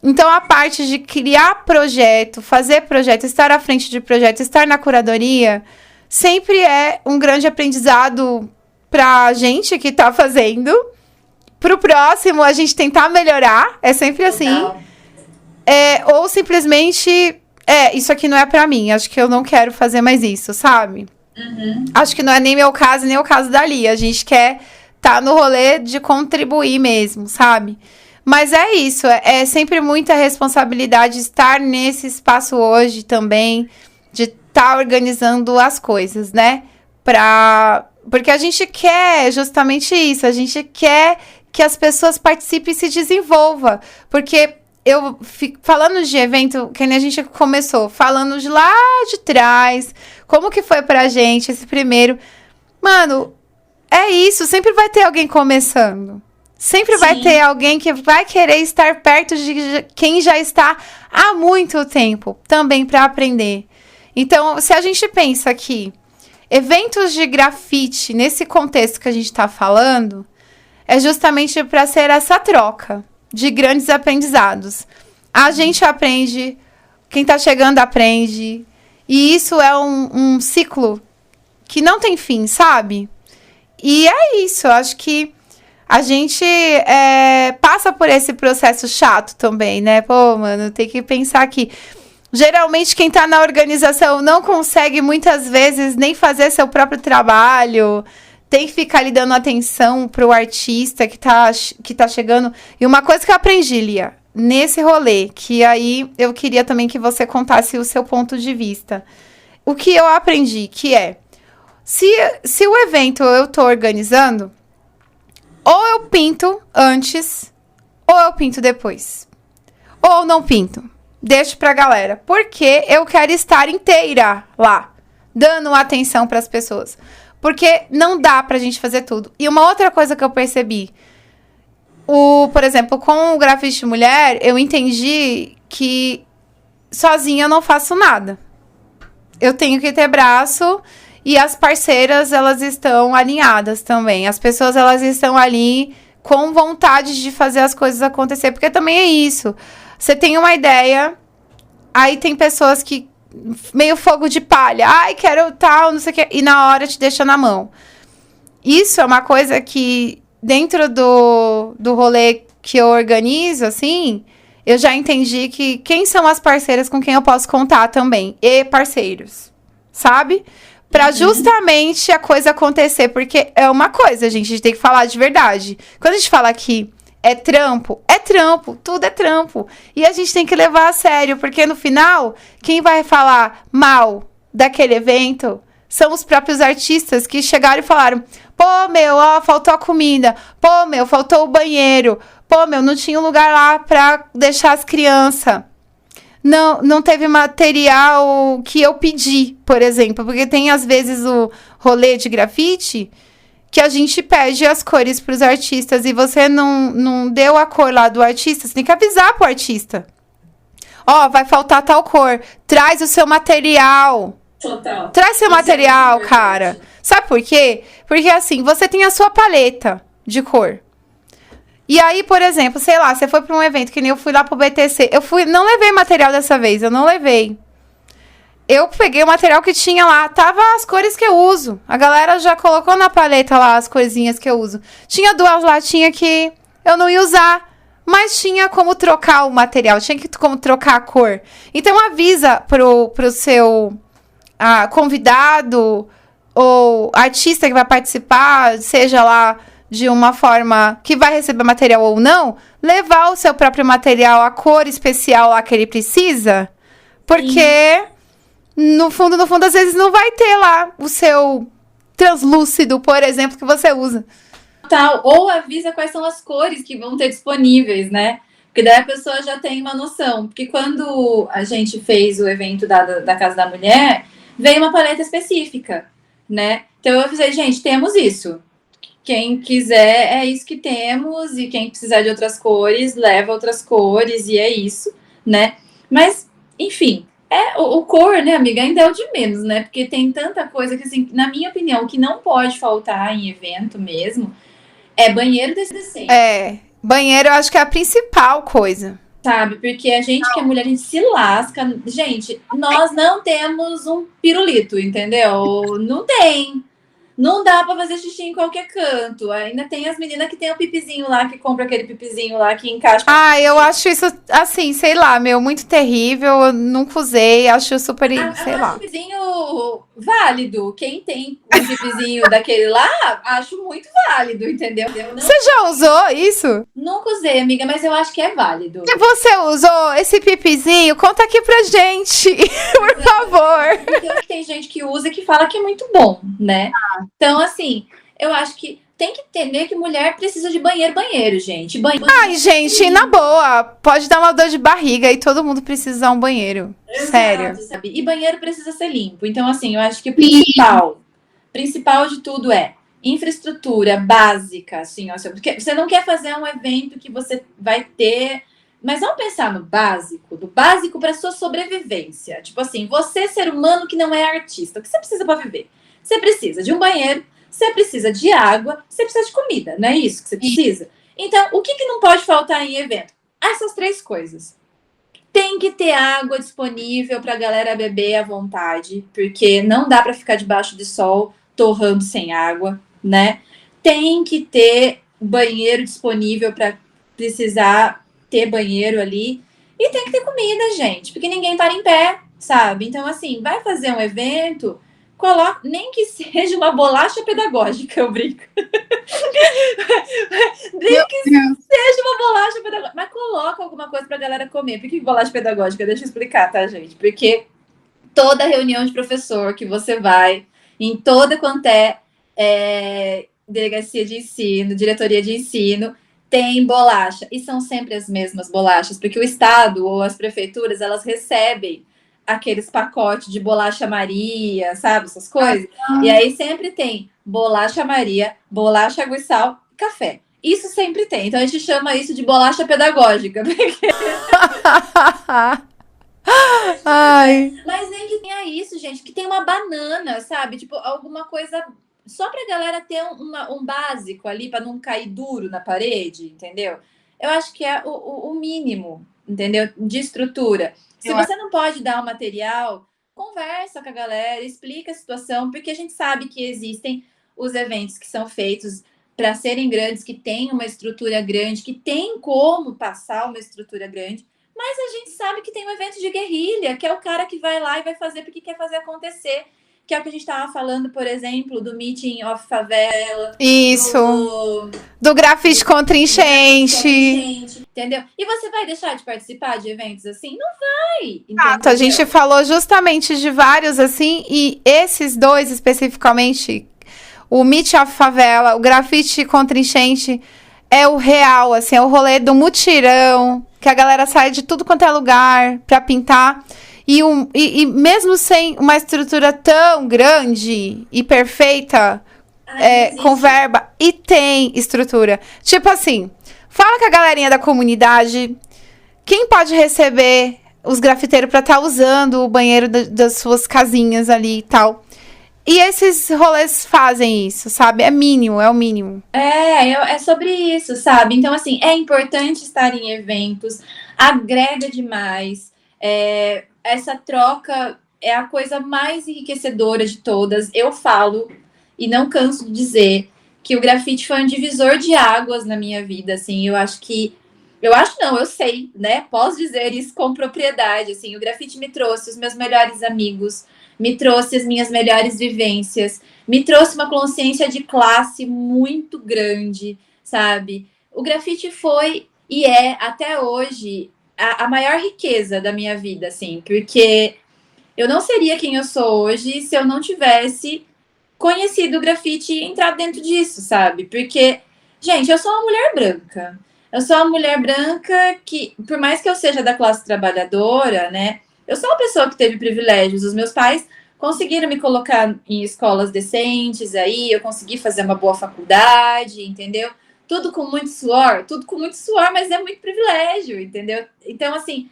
Então, a parte de criar projeto, fazer projeto, estar à frente de projeto, estar na curadoria, sempre é um grande aprendizado pra gente que tá fazendo. Pro próximo, a gente tentar melhorar. É sempre assim. Ou simplesmente, isso aqui não é pra mim. Acho que eu não quero fazer mais isso, sabe? Uhum. Acho que não é nem meu caso, nem o caso da Lia. A gente quer tá no rolê de contribuir mesmo, sabe? Mas é isso. É sempre muita responsabilidade estar nesse espaço hoje também, de estar organizando as coisas, né? Pra Porque a gente quer justamente isso, a gente quer que as pessoas participem e se desenvolvam. Porque eu fico falando de evento, que nem a gente começou, falando de lá de trás, como que foi pra gente esse primeiro. Mano, é isso, sempre vai ter alguém começando. Sempre vai ter alguém que vai querer estar perto de quem já está há muito tempo, também para aprender. Então, se a gente pensa que eventos de grafite, nesse contexto que a gente está falando, é justamente para ser essa troca de grandes aprendizados. A gente aprende, quem está chegando aprende, e isso é um ciclo que não tem fim, sabe? E é isso, eu acho que a gente passa por esse processo chato também, né? Pô, mano, tem que pensar que geralmente quem tá na organização não consegue muitas vezes nem fazer seu próprio trabalho, tem que ficar ali dando atenção pro artista que tá chegando. E uma coisa que eu aprendi, Lia, nesse rolê, que aí eu queria também que você contasse o seu ponto de vista. O que eu aprendi, que é, se o evento eu tô organizando, ou eu pinto antes, ou eu pinto depois. Ou não pinto. Deixo pra galera. Porque eu quero estar inteira lá, dando atenção pras pessoas. Porque não dá pra gente fazer tudo. E uma outra coisa que eu percebi, por exemplo, com o grafite mulher, eu entendi que sozinha eu não faço nada. Eu tenho que ter braço e as parceiras, elas estão alinhadas também. As pessoas, elas estão ali com vontade de fazer as coisas acontecer. Porque também é isso. Você tem uma ideia, aí tem pessoas que meio fogo de palha. Ai, quero tal, não sei o quê. E na hora te deixa na mão. Isso é uma coisa que, dentro do rolê que eu organizo, assim, eu já entendi que quem são as parceiras com quem eu posso contar também. E parceiros, sabe? Pra justamente a coisa acontecer. Porque é uma coisa, gente, a gente tem que falar de verdade. Quando a gente fala que é trampo, tudo é trampo. E a gente tem que levar a sério, porque no final, quem vai falar mal daquele evento são os próprios artistas que chegaram e falaram: pô, meu, ó, faltou a comida. Pô, meu, faltou o banheiro. Pô, meu, não tinha um lugar lá pra deixar as crianças. Não teve material que eu pedi, por exemplo. Porque tem, às vezes, o rolê de grafite que a gente pede as cores pros artistas e você não deu a cor lá do artista, você tem que avisar pro artista. Ó, vai faltar tal cor. Traz o seu material. Total. Traz seu material, cara. Sabe por quê? Porque, assim, você tem a sua paleta de cor. E aí, por exemplo, sei lá, você foi pra um evento, que nem eu fui lá pro BTC. Não levei material dessa vez, eu não levei. Eu peguei o material que tinha lá, tava as cores que eu uso. A galera já colocou na paleta lá as coisinhas que eu uso. Tinha 2 latinhas que eu não ia usar, mas tinha como trocar o material, tinha como trocar a cor. Então avisa pro seu convidado ou artista que vai participar, seja lá de uma forma que vai receber material ou não, levar o seu próprio material, a cor especial lá que ele precisa, porque no fundo, às vezes não vai ter lá o seu translúcido, por exemplo, que você usa. Tal, ou avisa quais são as cores que vão ter disponíveis, né? Porque daí a pessoa já tem uma noção. Porque quando a gente fez o evento da Casa da Mulher, veio uma paleta específica, né? Então eu avisei, gente, temos isso. Quem quiser, é isso que temos. E quem precisar de outras cores, leva outras cores. E é isso, né? Mas, enfim, o cor, né, amiga, ainda é o de menos, né? Porque tem tanta coisa que, assim, na minha opinião, o que não pode faltar em evento mesmo é banheiro decente. Banheiro eu acho que é a principal coisa. Sabe? Porque a gente que é mulher, a gente se lasca. Gente, nós não temos um pirulito, entendeu? Não tem. Não dá pra fazer xixi em qualquer canto. Ainda tem as meninas que tem o pipizinho lá, que compra aquele pipizinho lá, que encaixa. Eu acho isso, assim, sei lá, muito terrível. Eu nunca usei, acho super, sei lá. O pipizinho válido. Quem tem um pipizinho daquele lá, acho muito válido, entendeu? Você já usou isso? Nunca usei, amiga, mas eu acho que é válido. Se você usou esse pipizinho, conta aqui pra gente, por favor. Porque tem gente que usa e que fala que é muito bom, né? Então, assim, eu acho que tem que entender que mulher precisa de banheiro, gente. Ai, gente, na boa, pode dar uma dor de barriga e todo mundo precisa usar um banheiro. Sério. Sabe? E banheiro precisa ser limpo. Então, assim, eu acho que o principal de tudo é infraestrutura básica, assim, ó, porque você não quer fazer um evento que você vai ter, mas vamos pensar no básico, do básico para sua sobrevivência. Tipo assim, você ser humano que não é artista, o que você precisa para viver? Você precisa de um banheiro, você precisa de água, você precisa de comida, não é isso que você precisa? Então, o que não pode faltar em evento? Essas três coisas. Tem que ter água disponível para a galera beber à vontade, porque não dá para ficar debaixo de sol torrando sem água, né? Tem que ter banheiro disponível para precisar ter banheiro ali. E tem que ter comida, gente, porque ninguém para em pé, sabe? Então, assim, vai fazer um evento, coloca, nem que seja uma bolacha pedagógica, eu brinco. Nem que seja uma bolacha pedagógica, mas coloca alguma coisa pra galera comer. Por que bolacha pedagógica? Deixa eu explicar, tá, gente? Porque toda reunião de professor que você vai, em toda quanto delegacia de ensino, diretoria de ensino, tem bolacha. E são sempre as mesmas bolachas, porque o Estado ou as prefeituras, elas recebem aqueles pacotes de bolacha Maria, sabe? Essas coisas. E aí sempre tem bolacha Maria, bolacha água e sal, café. Isso sempre tem. Então a gente chama isso de bolacha pedagógica. Ai. Mas nem que tenha isso, gente, que tem uma banana, sabe? Tipo, alguma coisa só pra galera ter um básico ali, pra não cair duro na parede, entendeu? Eu acho que é o mínimo, entendeu? De estrutura. Se você não pode dar o material, conversa com a galera, explica a situação, porque a gente sabe que existem os eventos que são feitos para serem grandes, que têm uma estrutura grande, que tem como passar uma estrutura grande, mas a gente sabe que tem um evento de guerrilha, que é o cara que vai lá e vai fazer porque quer fazer acontecer, que é o que a gente estava falando, por exemplo, do Meeting of Favela. Isso. Do grafite contra enchente. Entendeu? E você vai deixar de participar de eventos assim? Não vai. Exato, a gente falou justamente de vários assim, e esses dois especificamente, o Meet of Favela, o grafite contra enchente, é o real, assim, é o rolê do mutirão, que a galera sai de tudo quanto é lugar pra pintar. E mesmo sem uma estrutura tão grande e perfeita, com verba, e tem estrutura. Tipo assim, fala com a galerinha da comunidade, quem pode receber os grafiteiros pra estar usando o banheiro das suas casinhas ali e tal. E esses rolês fazem isso, sabe? É mínimo, é o mínimo. É sobre isso, sabe? Então, assim, é importante estar em eventos, agrega demais. Essa troca é a coisa mais enriquecedora de todas. Eu falo, e não canso de dizer, que o grafite foi um divisor de águas na minha vida, assim. Eu sei, né? Posso dizer isso com propriedade, assim. O grafite me trouxe os meus melhores amigos, me trouxe as minhas melhores vivências, me trouxe uma consciência de classe muito grande, sabe? O grafite foi e é, até hoje, a maior riqueza da minha vida, assim, porque eu não seria quem eu sou hoje se eu não tivesse conhecido o grafite e entrado dentro disso, sabe? Porque, gente, eu sou uma mulher branca. Eu sou uma mulher branca que, por mais que eu seja da classe trabalhadora, né? Eu sou uma pessoa que teve privilégios. Os meus pais conseguiram me colocar em escolas decentes, aí eu consegui fazer uma boa faculdade, entendeu? Tudo com muito suor, mas é muito privilégio, entendeu? Então, assim,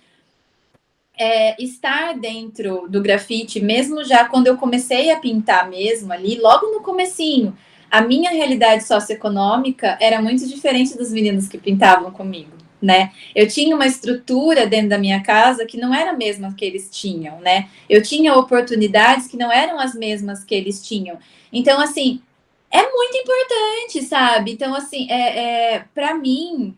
estar dentro do grafite, mesmo já quando eu comecei a pintar mesmo ali, logo no comecinho, a minha realidade socioeconômica era muito diferente dos meninos que pintavam comigo, né? Eu tinha uma estrutura dentro da minha casa que não era a mesma que eles tinham, né? Eu tinha oportunidades que não eram as mesmas que eles tinham. Então, assim, é muito importante, sabe? Então, assim, para mim,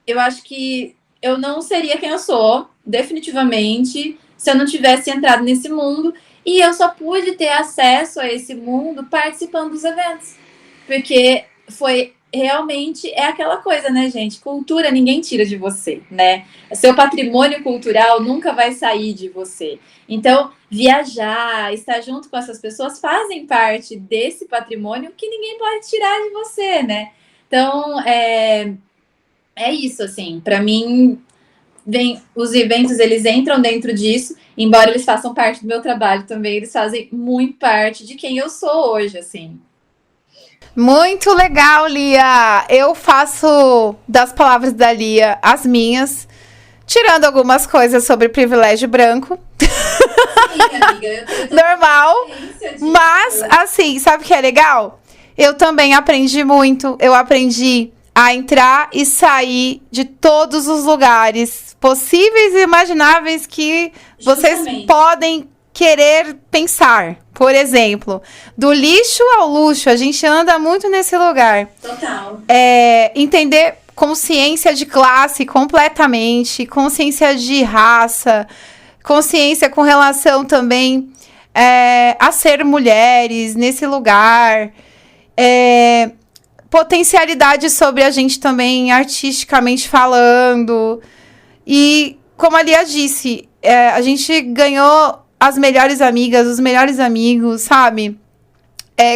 eu acho que eu não seria quem eu sou, definitivamente, se eu não tivesse entrado nesse mundo. E eu só pude ter acesso a esse mundo participando dos eventos. Porque realmente é aquela coisa, né, gente? Cultura ninguém tira de você, né? Seu patrimônio cultural nunca vai sair de você. Então, viajar, estar junto com essas pessoas fazem parte desse patrimônio que ninguém pode tirar de você, né? Então, é isso, assim. Para mim, os eventos, eles entram dentro disso, embora eles façam parte do meu trabalho também, eles fazem muito parte de quem eu sou hoje, assim. Muito legal, Lia. Eu faço das palavras da Lia as minhas, tirando algumas coisas sobre privilégio branco. Sim, amiga, eu normal. Mas, assim, sabe o que é legal? Eu também aprendi muito. Eu aprendi a entrar e sair de todos os lugares possíveis e imagináveis que vocês podem querer pensar. Por exemplo, do lixo ao luxo, a gente anda muito nesse lugar. Total. Entender consciência de classe completamente, consciência de raça, consciência com relação também a ser mulheres nesse lugar, potencialidade sobre a gente também artisticamente falando. E, como a Lia disse, a gente ganhou as melhores amigas, os melhores amigos, sabe?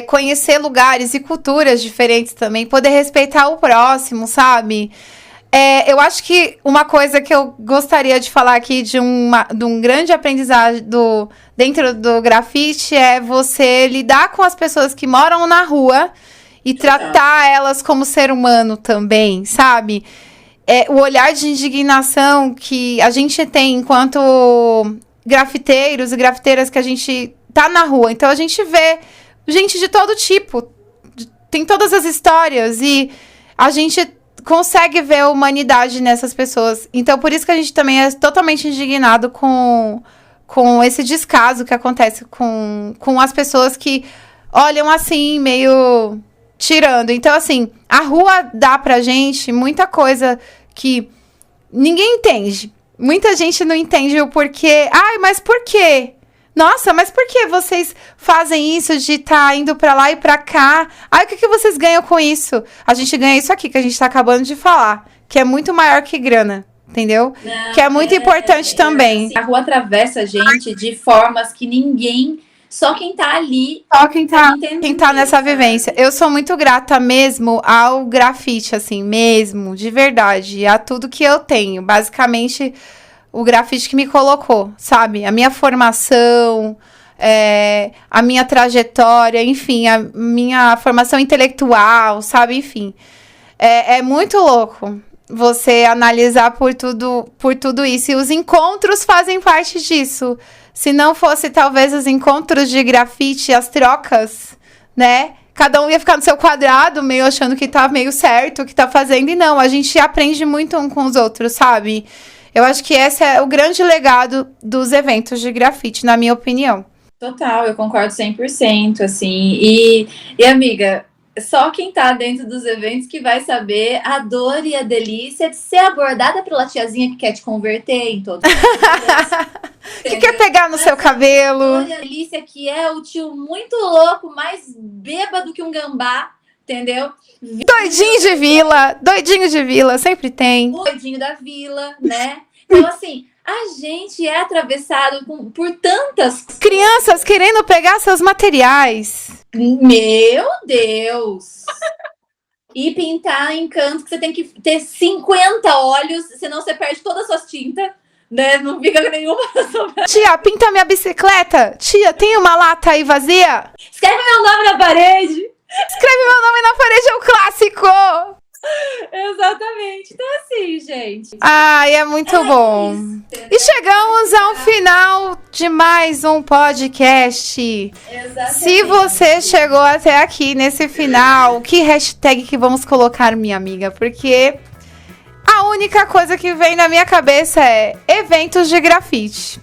Conhecer lugares e culturas diferentes também, poder respeitar o próximo, sabe? Eu acho que uma coisa que eu gostaria de falar aqui de um grande aprendizado dentro do grafite é você lidar com as pessoas que moram na rua e tratar elas como ser humano também, sabe? O olhar de indignação que a gente tem enquanto grafiteiros e grafiteiras que a gente tá na rua. Então, a gente vê gente de todo tipo, tem todas as histórias e a gente consegue ver a humanidade nessas pessoas. Então, por isso que a gente também é totalmente indignado com esse descaso que acontece com as pessoas que olham assim, meio tirando. Então, assim, a rua dá pra gente muita coisa que ninguém entende. Muita gente não entende o porquê. Ai, mas por quê? Nossa, mas por que vocês fazem isso de estar indo pra lá e pra cá? Ai, o que vocês ganham com isso? A gente ganha isso aqui que a gente tá acabando de falar, que é muito maior que grana, entendeu? Não, que é muito importante também. Assim, a rua atravessa a gente de formas que ninguém... Só quem tá ali... Só quem tá nessa vivência. Eu sou muito grata mesmo ao grafite, assim, mesmo, de verdade. A tudo que eu tenho. Basicamente, o grafite que me colocou, sabe? A minha formação, a minha trajetória, enfim, a minha formação intelectual, sabe? Enfim, é muito louco você analisar por tudo isso. E os encontros fazem parte disso. Se não fosse, talvez, os encontros de grafite, as trocas, né? Cada um ia ficar no seu quadrado, meio achando que tá meio certo o que tá fazendo. E não, a gente aprende muito um com os outros, sabe? Eu acho que esse é o grande legado dos eventos de grafite, na minha opinião. Total, eu concordo 100%, assim. E amiga, só quem tá dentro dos eventos que vai saber a dor e a delícia de ser abordada pela tiazinha que quer te converter em todos os dias. Que quer pegar no seu cabelo. A dor e a delícia que é o tio muito louco, mais bêbado que um gambá, entendeu? Doidinho de vila, sempre tem. Doidinho da vila, né? Então, assim, a gente é atravessado por tantas... Crianças querendo pegar seus materiais. Meu Deus! E pintar em cantos que você tem que ter 50 olhos, senão você perde todas as suas tintas, né? Não fica nenhuma... Tia, pinta minha bicicleta. Tia, tem uma lata aí vazia? Escreve meu nome na parede. Escreve meu nome na parede, é um clássico. Exatamente. Então, assim, gente. Ai, é muito bom. Isso, e chegamos ao final de mais um podcast. Exatamente. Se você chegou até aqui nesse final, que hashtag que vamos colocar, minha amiga? Porque a única coisa que vem na minha cabeça é eventos de grafite.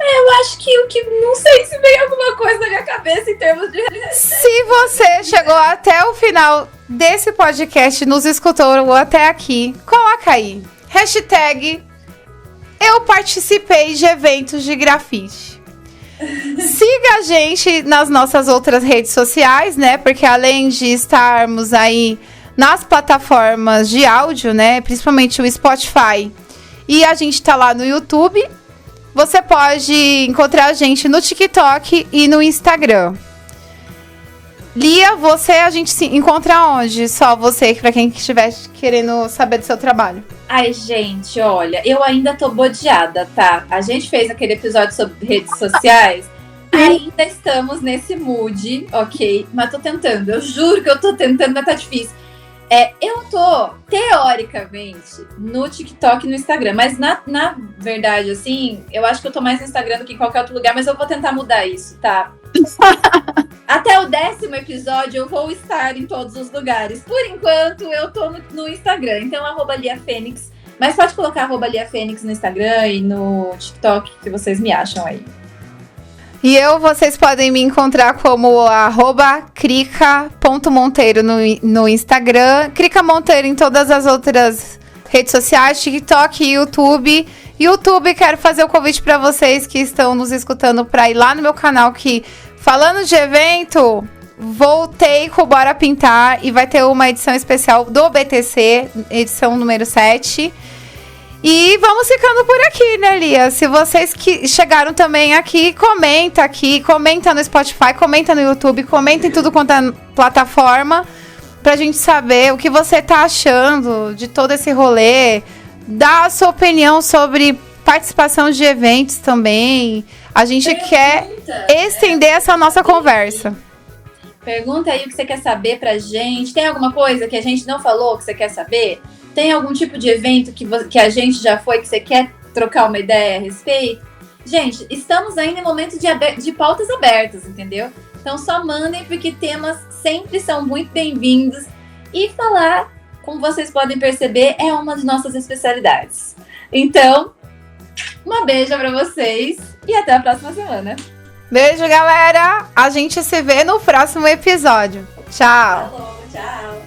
Eu acho que não sei se vem alguma coisa na minha cabeça em termos de... Se você chegou até o final desse podcast, nos escutou até aqui, coloca aí, hashtag eu participei de eventos de grafite. Siga a gente nas nossas outras redes sociais, né? Porque além de estarmos aí nas plataformas de áudio, né? Principalmente o Spotify, e a gente tá lá no YouTube, você pode encontrar a gente no TikTok e no Instagram. Lia, a gente se encontra onde? Só você, pra quem estiver querendo saber do seu trabalho. Ai, gente, olha, eu ainda tô bodeada, tá? A gente fez aquele episódio sobre redes sociais. Ainda estamos nesse mood, ok? Mas tô tentando, eu juro que eu tô tentando, mas tá difícil. Eu tô, teoricamente, no TikTok e no Instagram. Mas, na verdade, assim, eu acho que eu tô mais no Instagram do que em qualquer outro lugar. Mas eu vou tentar mudar isso, tá? Até o 10º episódio eu vou estar em todos os lugares. Por enquanto, eu tô no Instagram. Então, @LiaFênix. Mas pode colocar @LiaFênix no Instagram e no TikTok, que vocês me acham aí. E vocês podem me encontrar como @crica.monteiro no Instagram. Crica Monteiro em todas as outras redes sociais, TikTok e YouTube. YouTube, quero fazer o convite para vocês que estão nos escutando para ir lá no meu canal, que falando de evento, voltei com o Bora Pintar e vai ter uma edição especial do BTC, edição número 7. E vamos ficando por aqui, né, Lia? Se vocês que chegaram também aqui, comenta no Spotify, comenta no YouTube, comenta em tudo quanto é plataforma, pra gente saber o que você tá achando de todo esse rolê. Dá a sua opinião sobre participação de eventos também. A gente quer estender essa nossa conversa. Pergunta aí o que você quer saber pra gente. Tem alguma coisa que a gente não falou que você quer saber? Tem algum tipo de evento que a gente já foi, que você quer trocar uma ideia a respeito? Gente, estamos ainda em momento de pautas abertas, entendeu? Então só mandem, porque temas sempre são muito bem-vindos. E falar, como vocês podem perceber, é uma de nossas especialidades. Então, uma beijo pra vocês e até a próxima semana. Beijo, galera! A gente se vê no próximo episódio. Tchau! Falou, tchau!